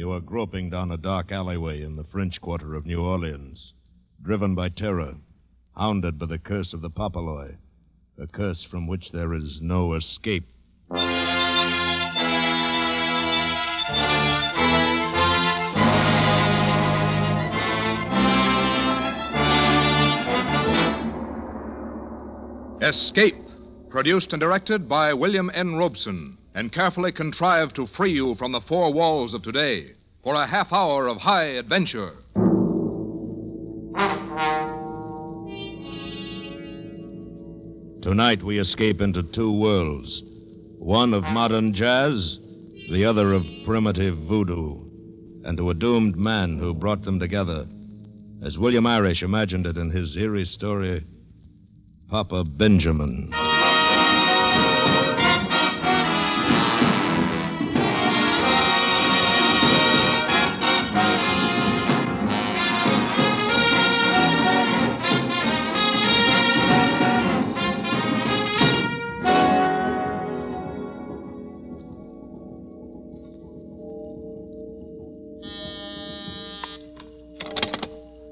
You are groping down a dark alleyway in the French Quarter of New Orleans, driven by terror, hounded by the curse of the Papaloy, a curse from which there is no escape. Escape, produced and directed by William N. Robeson, and carefully contrived to free you from the four walls of today for a half hour of high adventure. Tonight we escape into two worlds, one of modern jazz, the other of primitive voodoo, and to a doomed man who brought them together, as William Irish imagined it in his eerie story, Papa Benjamin.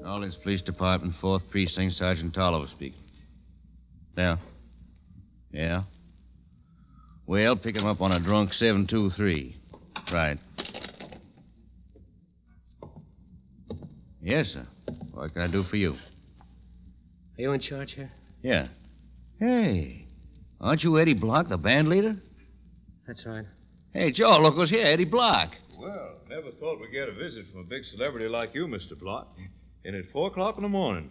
Orleans Police Department, 4th Precinct, Sergeant Tolliver speaking. Yeah? Well, pick him up on a drunk 723. Right. Yes, sir. What can I do for you? Are you in charge here? Yeah. Hey, aren't you Eddie Block, the band leader? That's right. Hey, Joe, look who's here, Eddie Block. Well, never thought we'd get a visit from a big celebrity like you, Mr. Block. And at 4 o'clock in the morning.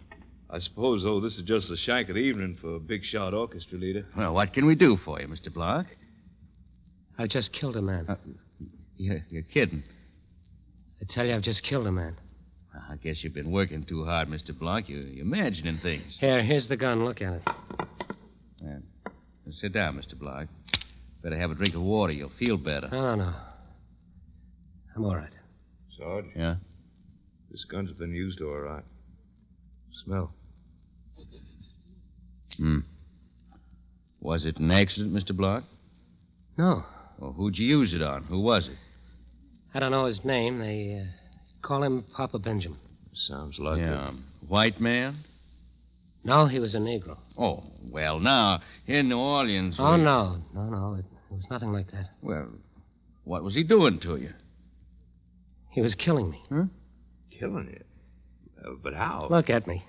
I suppose, though, this is just the shank of the evening for a big shot orchestra leader. Well, what can we do for you, Mr. Block? I've just killed a man. You're kidding. I tell you, I've just killed a man. I guess you've been working too hard, Mr. Block. You're imagining things. Here's the gun. Look at it. Sit down, Mr. Block. Better have a drink of water. You'll feel better. No. I'm all right. Sarge? Yeah? This gun's been used all right. Smell. Was it an accident, Mr. Block? No. Well, who'd you use it on? Who was it? I don't know his name. They call him Papa Benjamin. Sounds like Yeah. White man? No, he was a Negro. Oh, well, now, in New Orleans... Oh, no. It was nothing like that. Well, what was he doing to you? He was killing me. Huh? Killing you? But how? Look at me.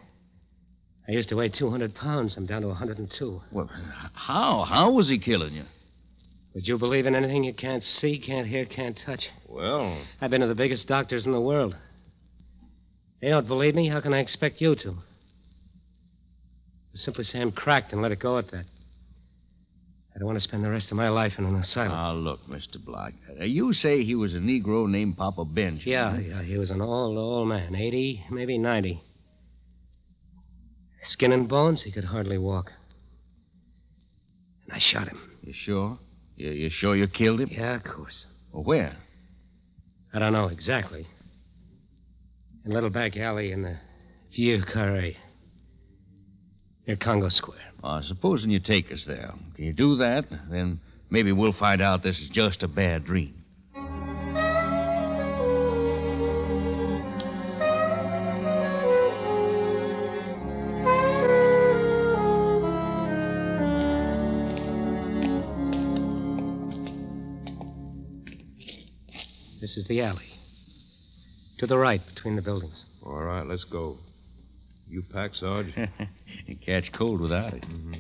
I used to weigh 200 pounds. I'm down to 102. Well, how? How was he killing you? Would you believe in anything you can't see, can't hear, can't touch? Well... I've been to the biggest doctors in the world. They don't believe me. How can I expect you to? Simply say I'm cracked and let it go at that. I don't want to spend the rest of my life in an asylum. Now, look, Mr. Block. You say he was a Negro named Papa Benjamin. Yeah. He was an old man. 80, maybe 90. Skin and bones, he could hardly walk. And I shot him. You sure? You sure you killed him? Yeah, of course. Well, where? I don't know exactly. In a little back alley in the Vieux Carré. Near Congo Square. Supposing you take us there. Can you do that? Then maybe we'll find out this is just a bad dream. This is the alley. To the right, between the buildings. All right, let's go. You pack, Sarge? You catch cold without it. Mm-hmm.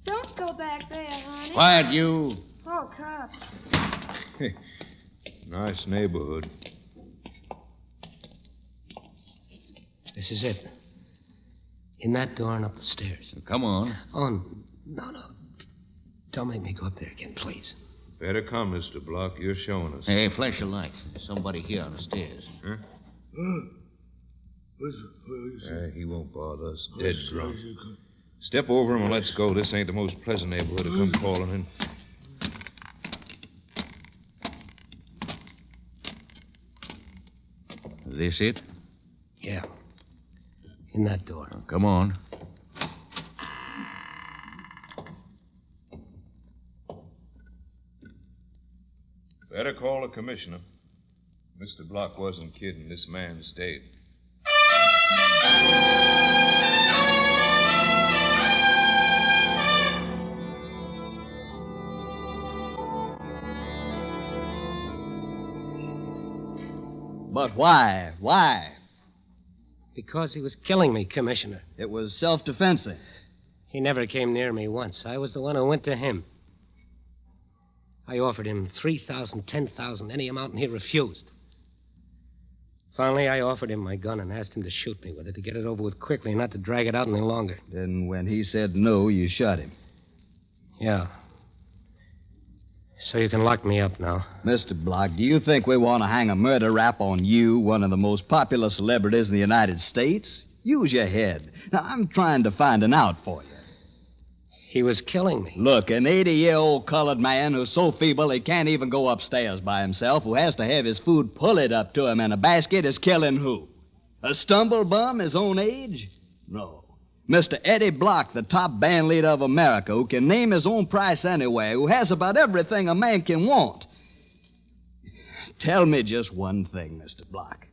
Don't go back there, honey. Quiet, you. Oh, cops. Nice neighborhood. This is it. In that door and up the stairs. Come on. Oh, no. Don't make me go up there again, please. Better come, Mr. Block. You're showing us. Hey, flash your light. There's somebody here on the stairs. Huh? He won't bother us. Dead drunk. Step over him and let's go. This ain't the most pleasant neighborhood to come calling in. Is this it? Yeah. In that door. Oh, come on. Better call the commissioner. Mr. Block wasn't kidding. This man's dead. But why? Why? Because he was killing me, Commissioner. It was self-defense. He never came near me once. I was the one who went to him. I offered him $3,000, $10,000, any amount, and he refused. Finally, I offered him my gun and asked him to shoot me with it to get it over with quickly and not to drag it out any longer. Then when he said no, you shot him. Yeah. So you can lock me up now. Mr. Block, do you think we want to hang a murder rap on you, one of the most popular celebrities in the United States? Use your head. Now, I'm trying to find an out for you. He was killing me. Look, an 80-year-old colored man who's so feeble he can't even go upstairs by himself, who has to have his food pulled up to him in a basket, is killing who? A stumble bum his own age? No. Mr. Eddie Block, the top band leader of America, who can name his own price anywhere, who has about everything a man can want. Tell me just one thing, Mr. Block.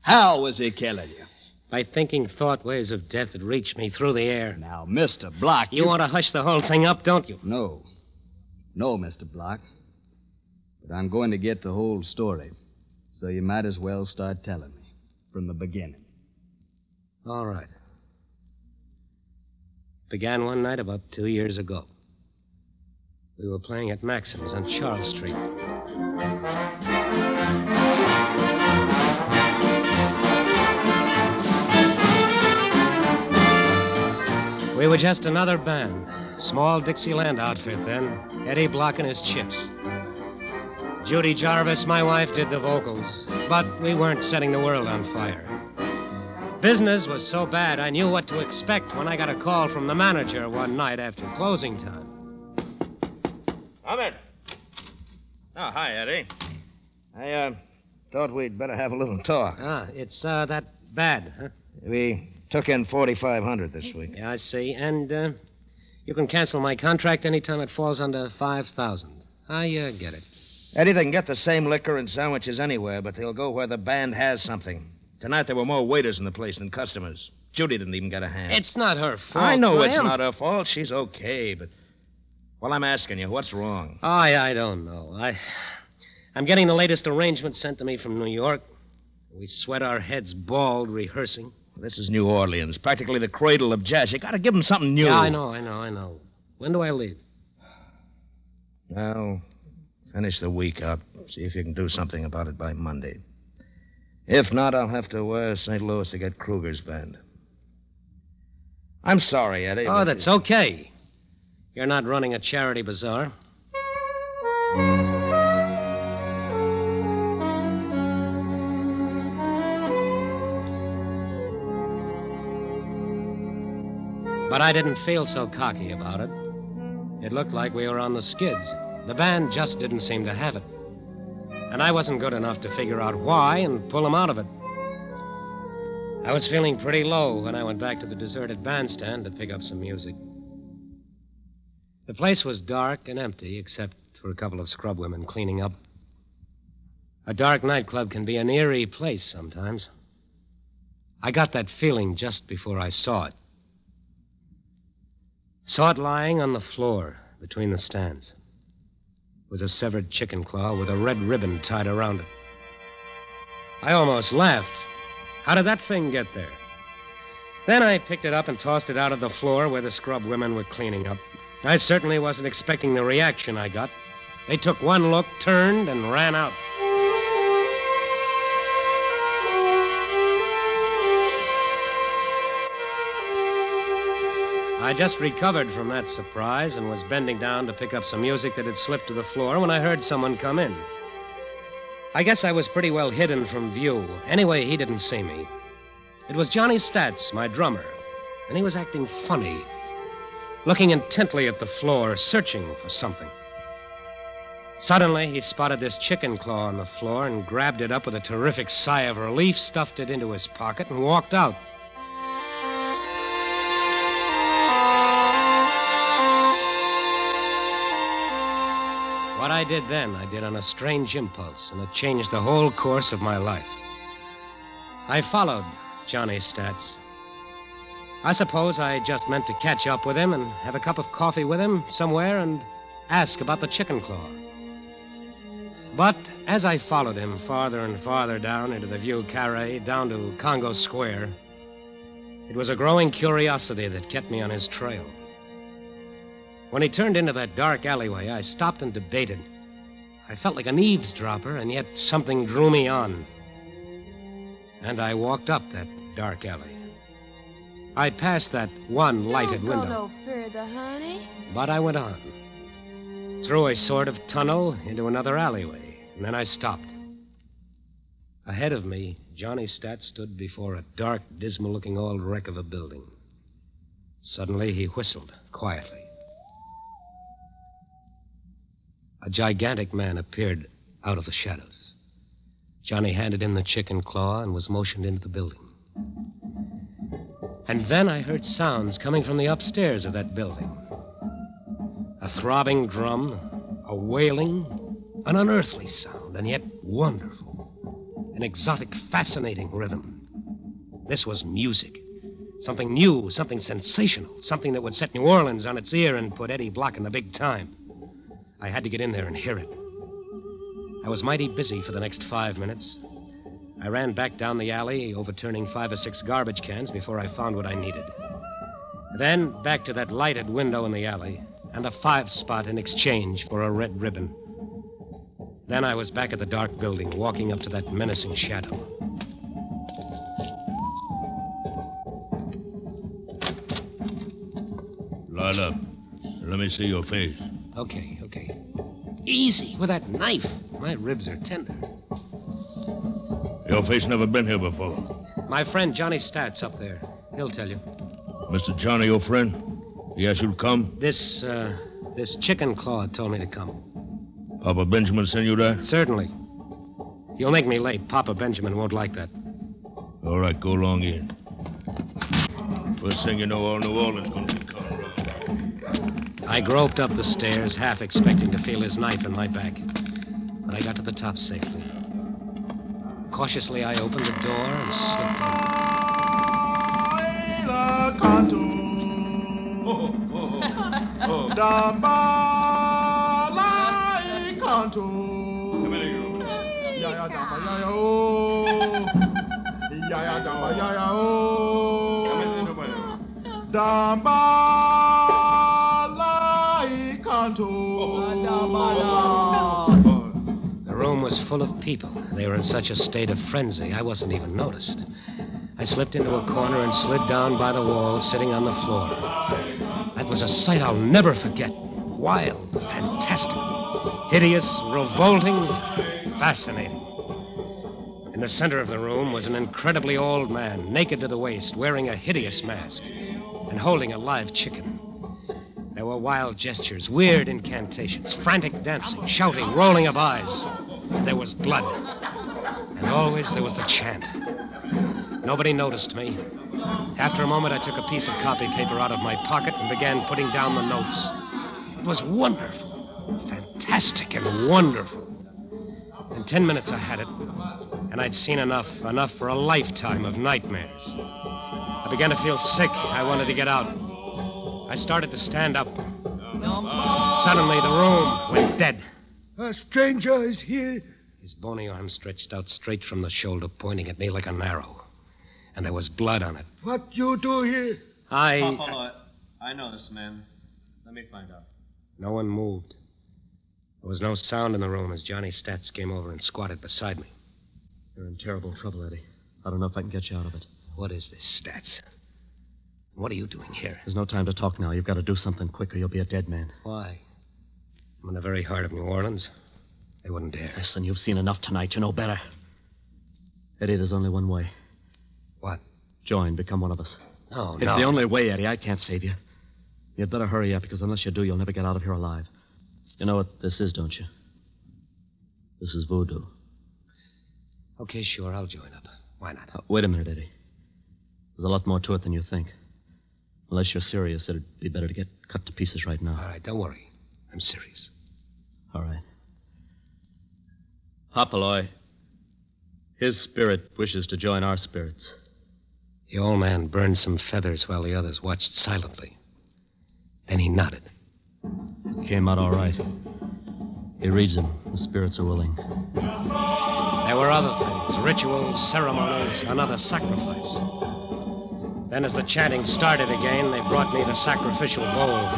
How was he killing you? By thinking thought waves of death had reached me through the air. Now, Mr. Block, You want to hush the whole thing up, don't you? No. No, Mr. Block. But I'm going to get the whole story. So you might as well start telling me from the beginning. All right. Began one night about 2 years ago. We were playing at Maxim's on Charles Street. We were just another band. Small Dixieland outfit then. Eddie Block and his Chips. Judy Jarvis, my wife, did the vocals. But we weren't setting the world on fire. Business was so bad I knew what to expect when I got a call from the manager one night after closing time. Come in. Oh, hi, Eddie. I thought we'd better have a little talk. It's that bad, huh? We took in $4,500 this week. Yeah, I see. And you can cancel my contract anytime it falls under $5,000. I get it. Eddie, they can get the same liquor and sandwiches anywhere, but they'll go where the band has something. Tonight there were more waiters in the place than customers. Judy didn't even get a hand. It's not her fault. I know it's Graham. not her fault. She's okay, but... Well, I'm asking you, what's wrong? Oh, I don't know. I'm getting the latest arrangement sent to me from New York. We sweat our heads bald rehearsing. This is New Orleans, practically the cradle of jazz. You gotta give them something new. Yeah, I know. When do I leave? Well, finish the week out. See if you can do something about it by Monday. If not, I'll have to St. Louis to get Kruger's band. I'm sorry, Eddie. Oh, that's okay. You're not running a charity bazaar. But I didn't feel so cocky about it. It looked like we were on the skids. The band just didn't seem to have it. And I wasn't good enough to figure out why and pull them out of it. I was feeling pretty low when I went back to the deserted bandstand to pick up some music. The place was dark and empty, except for a couple of scrub women cleaning up. A dark nightclub can be an eerie place sometimes. I got that feeling just before I saw it. Saw it lying on the floor between the stands. It was a severed chicken claw with a red ribbon tied around it. I almost laughed. How did that thing get there? Then I picked it up and tossed it out of the floor where the scrub women were cleaning up. I certainly wasn't expecting the reaction I got. They took one look, turned, and ran out. I just recovered from that surprise and was bending down to pick up some music that had slipped to the floor when I heard someone come in. I guess I was pretty well hidden from view. Anyway, he didn't see me. It was Johnny Stats, my drummer, and he was acting funny, looking intently at the floor, searching for something. Suddenly, he spotted this chicken claw on the floor and grabbed it up with a terrific sigh of relief, stuffed it into his pocket, and walked out. What I did then, I did on a strange impulse, and it changed the whole course of my life. I followed Johnny Stats. I suppose I just meant to catch up with him and have a cup of coffee with him somewhere and ask about the chicken claw. But as I followed him farther and farther down into the Vieux Carré, down to Congo Square, it was a growing curiosity that kept me on his trail. When he turned into that dark alleyway, I stopped and debated. I felt like an eavesdropper, and yet something drew me on. And I walked up that dark alley. I passed that one lighted window. Don't go no further, honey. But I went on. Through a sort of tunnel into another alleyway, and then I stopped. Ahead of me, Johnny Stats stood before a dark, dismal-looking old wreck of a building. Suddenly, he whistled, quietly. A gigantic man appeared out of the shadows. Johnny handed him the chicken claw and was motioned into the building. And then I heard sounds coming from the upstairs of that building. A throbbing drum, a wailing, an unearthly sound, and yet wonderful. An exotic, fascinating rhythm. This was music. Something new, something sensational, something that would set New Orleans on its ear and put Eddie Block in the big time. I had to get in there and hear it. I was mighty busy for the next 5 minutes. I ran back down the alley, overturning 5 or 6 garbage cans before I found what I needed. Then back to that lighted window in the alley, and a 5-spot in exchange for a red ribbon. Then I was back at the dark building, walking up to that menacing shadow. Light up. Let me see your face. Okay. Easy with that knife. My ribs are tender. Your face never been here before. My friend Johnny Stats up there. He'll tell you. Mr. Johnny, your friend? He asked you to come? This chicken claw told me to come. Papa Benjamin sent you there? Certainly. You'll make me late. Papa Benjamin won't like that. All right, go along in. First thing you know, all New Orleans gonna be coming around. I groped up the stairs, half expecting to feel his knife in my back. But I got to the top safely. Cautiously, I opened the door and slipped The room was full of people. They were in such a state of frenzy, I wasn't even noticed. I slipped into a corner and slid down by the wall, sitting on the floor. That was a sight I'll never forget. Wild, fantastic, hideous, revolting, fascinating. In the center of the room was an incredibly old man, naked to the waist, wearing a hideous mask, and holding a live chicken. There were wild gestures, weird incantations, frantic dancing, shouting, rolling of eyes. And there was blood. And always there was the chant. Nobody noticed me. After a moment, I took a piece of copy paper out of my pocket and began putting down the notes. It was wonderful, fantastic and wonderful. In 10 minutes, I had it, and I'd seen enough for a lifetime of nightmares. I began to feel sick. I wanted to get out. I started to stand up. Suddenly, the room went dead. A stranger is here. His bony arm stretched out straight from the shoulder, pointing at me like an arrow. And there was blood on it. What you do here? Papa, I know this man. Let me find out. No one moved. There was no sound in the room as Johnny Stats came over and squatted beside me. You're in terrible trouble, Eddie. I don't know if I can get you out of it. What is this, Stats? What are you doing here? There's no time to talk now. You've got to do something quick or you'll be a dead man. Why? I'm in the very heart of New Orleans. They wouldn't dare. Listen, you've seen enough tonight. You know better. Eddie, there's only one way. What? Join. Become one of us. Oh, It's the only way, Eddie. I can't save you. You'd better hurry up, because unless you do, you'll never get out of here alive. You know what this is, don't you? This is voodoo. Okay, sure. I'll join up. Why not? Wait a minute, Eddie. There's a lot more to it than you think. Unless you're serious, it'd be better to get cut to pieces right now. All right, don't worry. I'm serious. All right. Hopaloi. His spirit wishes to join our spirits. The old man burned some feathers while the others watched silently. Then he nodded. It came out all right. He reads them. The spirits are willing. There were other things, rituals, ceremonies, another sacrifice. Then as the chanting started again, they brought me the sacrificial bowl.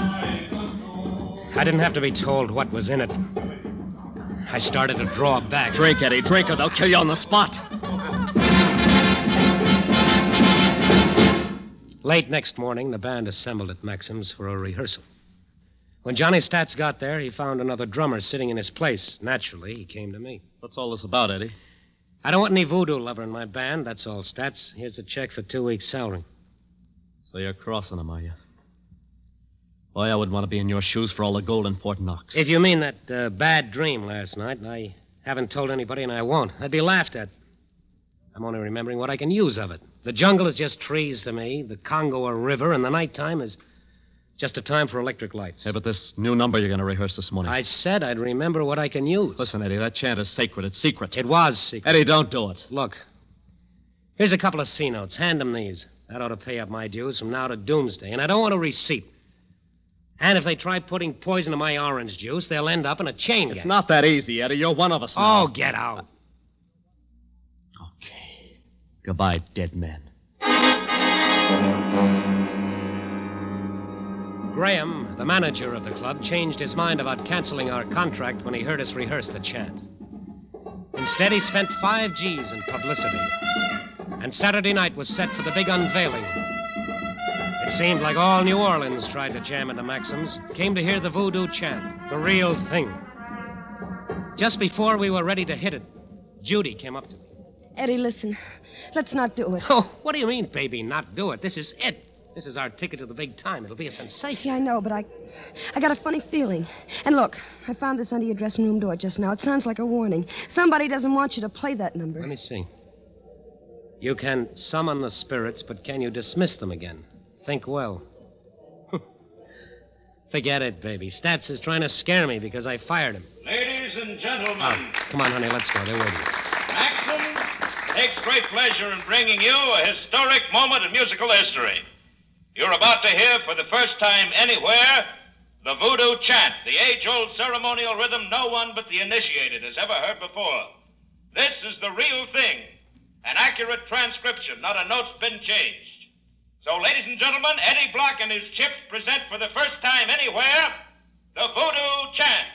I didn't have to be told what was in it. I started to draw back. Drink, Eddie, drink, or they'll kill you on the spot. Late next morning, the band assembled at Maxim's for a rehearsal. When Johnny Stats got there, he found another drummer sitting in his place. Naturally, he came to me. What's all this about, Eddie? I don't want any voodoo lover in my band, that's all, Stats. Here's a check for 2 weeks' salary. So you're crossing them, are you? Boy, I wouldn't want to be in your shoes for all the gold in Fort Knox. If you mean that bad dream last night, I haven't told anybody and I won't. I'd be laughed at. I'm only remembering what I can use of it. The jungle is just trees to me, the Congo a river, and the nighttime is just a time for electric lights. Hey, but this new number you're going to rehearse this morning. I said I'd remember what I can use. Listen, Eddie, that chant is sacred. It's secret. It was secret. Eddie, don't do it. Look, here's a couple of C notes. Hand them these. That ought to pay up my dues from now to doomsday. And I don't want a receipt. And if they try putting poison in my orange juice, they'll end up in a chain gang. It's not that easy, Eddie. You're one of us now. Oh, get out. Okay. Goodbye, dead men. Graham, the manager of the club, changed his mind about canceling our contract when he heard us rehearse the chant. Instead, he spent 5 G's in publicity. And Saturday night was set for the big unveiling. It seemed like all New Orleans tried to jam into Maxim's, came to hear the voodoo chant, the real thing. Just before we were ready to hit it, Judy came up to me. Eddie, listen. Let's not do it. Oh, what do you mean, baby, not do it? This is it. This is our ticket to the big time. It'll be a sensation. Yeah, I know, but I got a funny feeling. And look, I found this under your dressing room door just now. It sounds like a warning. Somebody doesn't want you to play that number. Let me see. You can summon the spirits, but can you dismiss them again? Think well. Forget it, baby. Stats is trying to scare me because I fired him. Ladies and gentlemen. Oh, come on, honey, let's go. They're waiting. Maxim takes great pleasure in bringing you a historic moment in musical history. You're about to hear for the first time anywhere the voodoo chant, the age-old ceremonial rhythm no one but the initiated has ever heard before. This is the real thing, an accurate transcription, not a note's been changed. So, ladies and gentlemen, Eddie Block and his Chips present for the first time anywhere the voodoo chant.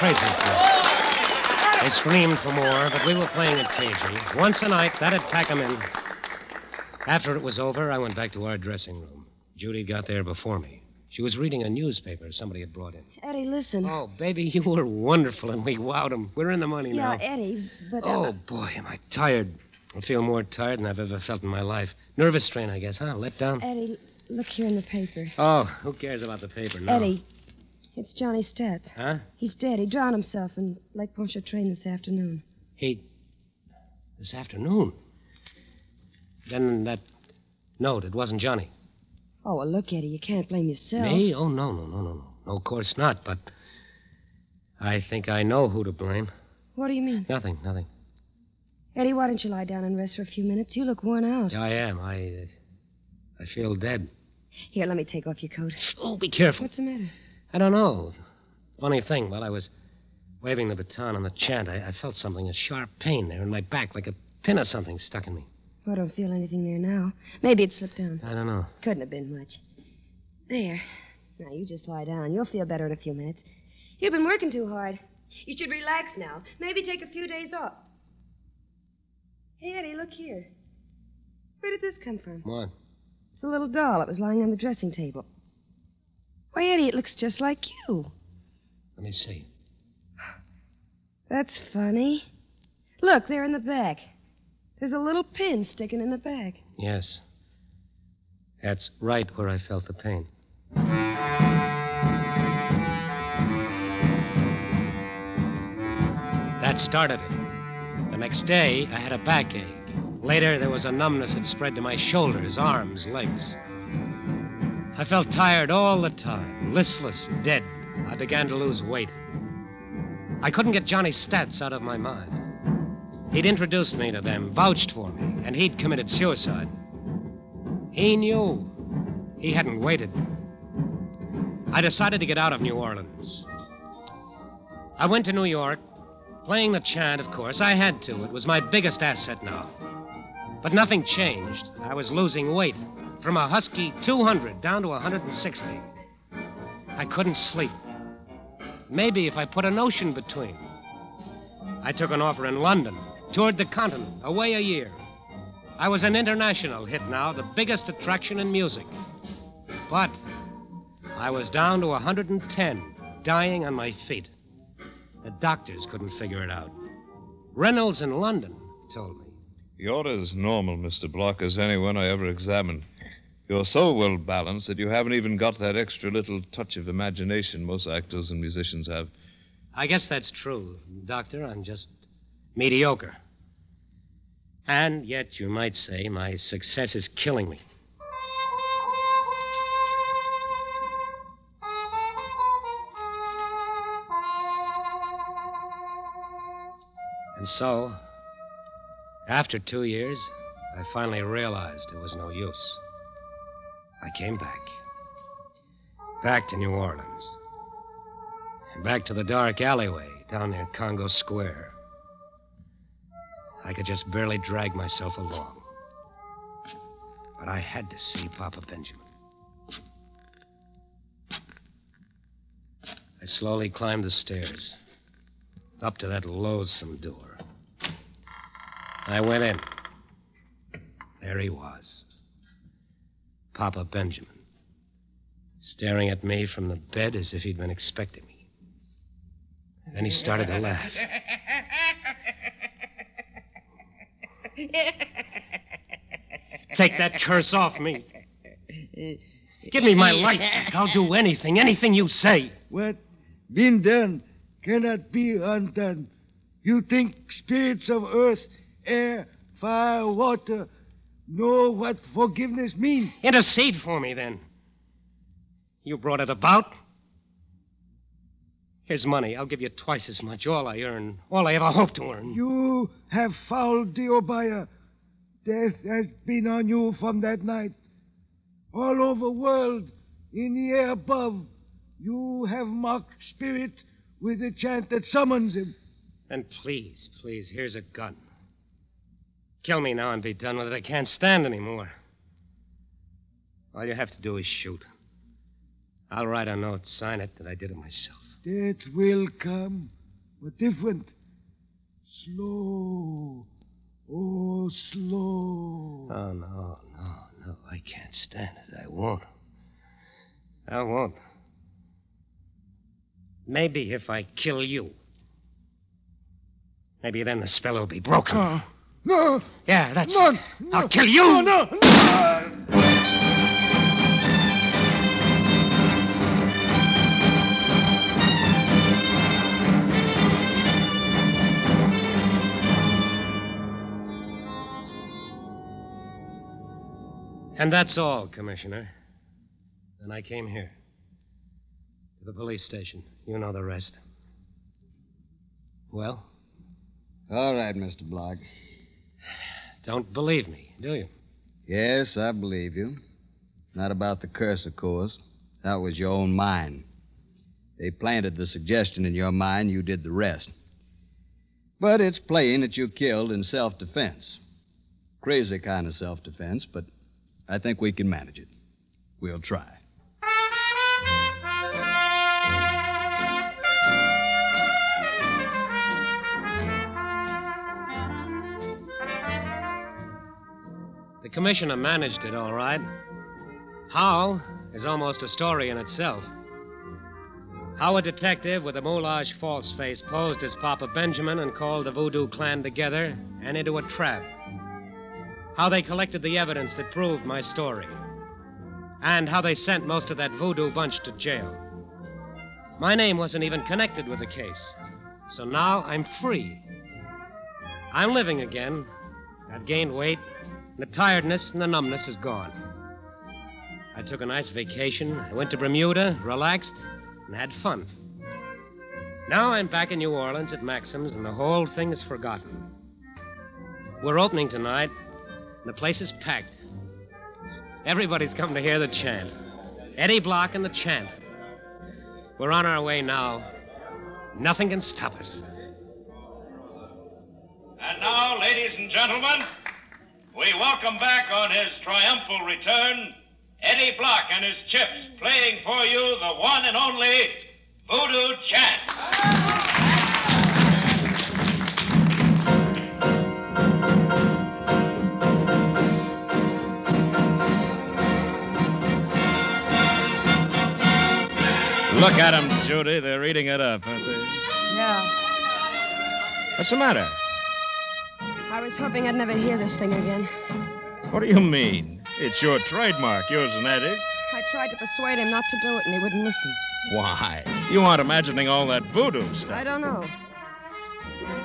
Crazy for it. They screamed for more, but we were playing it cagey. Once a night, that'd pack 'em in. After it was over, I went back to our dressing room. Judy got there before me. She was reading a newspaper somebody had brought in. Eddie, listen. Oh, baby, you were wonderful, and we wowed 'em. We're in the money now. Yeah, Eddie, but... Oh, boy, am I tired. I feel more tired than I've ever felt in my life. Nervous strain, I guess, huh? Let down? Eddie, look here in the paper. Oh, who cares about the paper now? Eddie, it's Johnny Stats. Huh? He's dead. He drowned himself in Lake Pontchartrain this afternoon. This afternoon? Then that note, it wasn't Johnny. Oh, well, look, Eddie, you can't blame yourself. Me? Oh, no. No, of course not, but I think I know who to blame. What do you mean? Nothing. Eddie, why don't you lie down and rest for a few minutes? You look worn out. Yeah, I am. I feel dead. Here, let me take off your coat. Oh, be careful. What's the matter? I don't know. Funny thing, while I was waving the baton on the chant, I felt something, a sharp pain there in my back, like a pin or something stuck in me. Oh, I don't feel anything there now. Maybe it slipped down. I don't know. Couldn't have been much. There. Now, you just lie down. You'll feel better in a few minutes. You've been working too hard. You should relax now. Maybe take a few days off. Hey, Eddie, look here. Where did this come from? What? It's a little doll. It was lying on the dressing table. Why, Eddie, it looks just like you. Let me see. That's funny. Look, there in the back. There's a little pin sticking in the back. Yes. That's right where I felt the pain. That started it. The next day, I had a backache. Later, there was a numbness that spread to my shoulders, arms, legs. I felt tired all the time, listless, dead. I began to lose weight. I couldn't get Johnny's stats out of my mind. He'd introduced me to them, vouched for me, and he'd committed suicide. He knew. He hadn't waited. I decided to get out of New Orleans. I went to New York, playing the chant, of course. I had to. It was my biggest asset now. But nothing changed. I was losing weight. From a husky 200 down to 160. I couldn't sleep. Maybe if I put an ocean between. I took an offer in London, toured the continent, away a year. I was an international hit now, the biggest attraction in music. But I was down to 110, dying on my feet. The doctors couldn't figure it out. Reynolds in London told me. You're as normal, Mr. Block, as anyone I ever examined. You're so well balanced that you haven't even got that extra little touch of imagination most actors and musicians have. I guess that's true, Doctor. I'm just mediocre. And yet, you might say, my success is killing me. And so, after 2 years, I finally realized it was no use. I came back. Back to New Orleans. And back to the dark alleyway down near Congo Square. I could just barely drag myself along. But I had to see Papa Benjamin. I slowly climbed the stairs, up to that loathsome door. I went in. There he was. Papa Benjamin, staring at me from the bed as if he'd been expecting me. And then he started to laugh. Take that curse off me. Give me my life. I'll do anything you say. What been done cannot be undone. You think spirits of earth, air, fire, water know what forgiveness means? Intercede for me, then. You brought it about. Here's money. I'll give you twice as much. All I earn. All I ever hope to earn. You have fouled the Obaya. Death has been on you from that night. All over the world, in the air above, you have mocked spirit with the chant that summons him. Then please, here's a gun. Kill me now and be done with it. I can't stand anymore. All you have to do is shoot. I'll write a note, sign it, that I did it myself. Death will come, but different. Slow. Oh, slow. Oh, no. I can't stand it. I won't. Maybe if I kill you. Maybe then the spell will be broken. No. Yeah, that's No, it. no. I'll kill you. No. And that's all, Commissioner. Then I came here. To the police station. You know the rest. Well? All right, Mr. Block. Don't believe me, do you? Yes, I believe you. Not about the curse, of course. That was your own mind. They planted the suggestion in your mind, you did the rest. But it's plain that you killed in self-defense. Crazy kind of self-defense, but I think we can manage it. We'll try. The commissioner managed it all right. How is almost a story in itself. How a detective with a moulage false face posed as Papa Benjamin and called the Voodoo clan together and into a trap. How they collected the evidence that proved my story. And how they sent most of that Voodoo bunch to jail. My name wasn't even connected with the case. So now I'm free. I'm living again. I've gained weight. The tiredness and the numbness is gone. I took a nice vacation. I went to Bermuda, relaxed, and had fun. Now I'm back in New Orleans at Maxim's, and the whole thing is forgotten. We're opening tonight. The place is packed. Everybody's come to hear the chant. Eddie Block and the chant. We're on our way now. Nothing can stop us. And now, ladies and gentlemen, we welcome back on his triumphal return Eddie Block and his Chips, playing for you the one and only Voodoo Chant. Look at them, Judy. They're eating it up, aren't they? Yeah. What's the matter? I was hoping I'd never hear this thing again. What do you mean? It's your trademark, yours and Eddie's. I tried to persuade him not to do it, and he wouldn't listen. Why? You aren't imagining all that voodoo stuff. I don't know.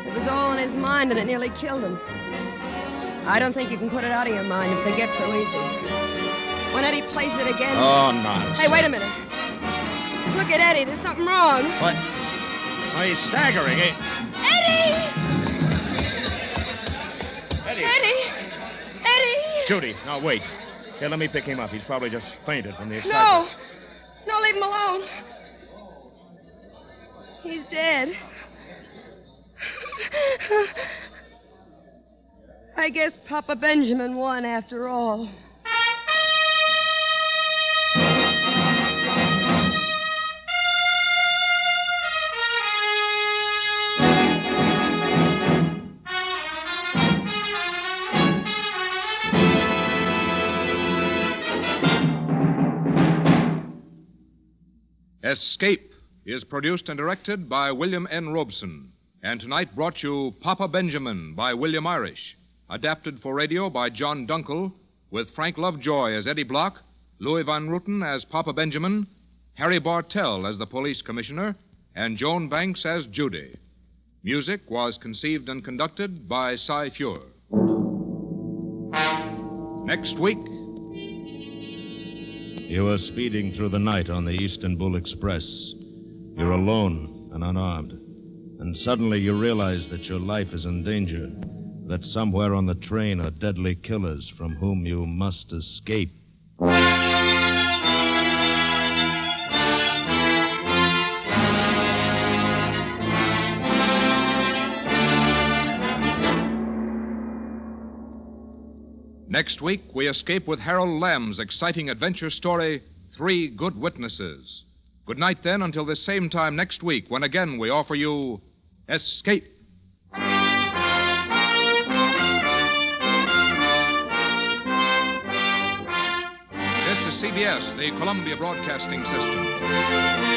It was all in his mind, and it nearly killed him. I don't think you can put it out of your mind and forget so easy. When Eddie plays it again... Oh, nonsense. Hey, wait a minute. Look at Eddie. There's something wrong. What? Oh, he's staggering. Eddie! Eddie! Eddie! Eddie! Judy, now wait. Here, let me pick him up. He's probably just fainted from the excitement. No, leave him alone. He's dead. I guess Papa Benjamin won after all. Escape is produced and directed by William N. Robeson, and tonight brought you Papa Benjamin by William Irish, adapted for radio by John Dunkel, with Frank Lovejoy as Eddie Block, Louis Van Ruten as Papa Benjamin, Harry Bartell as the police commissioner, and Joan Banks as Judy. Music was conceived and conducted by Cy Feuer. Next week... You are speeding through the night on the Istanbul Express. You're alone and unarmed. And suddenly you realize that your life is in danger, that somewhere on the train are deadly killers from whom you must escape. Next week, we escape with Harold Lamb's exciting adventure story, Three Good Witnesses. Good night, then, until this same time next week, when again we offer you Escape. This is CBS, the Columbia Broadcasting System.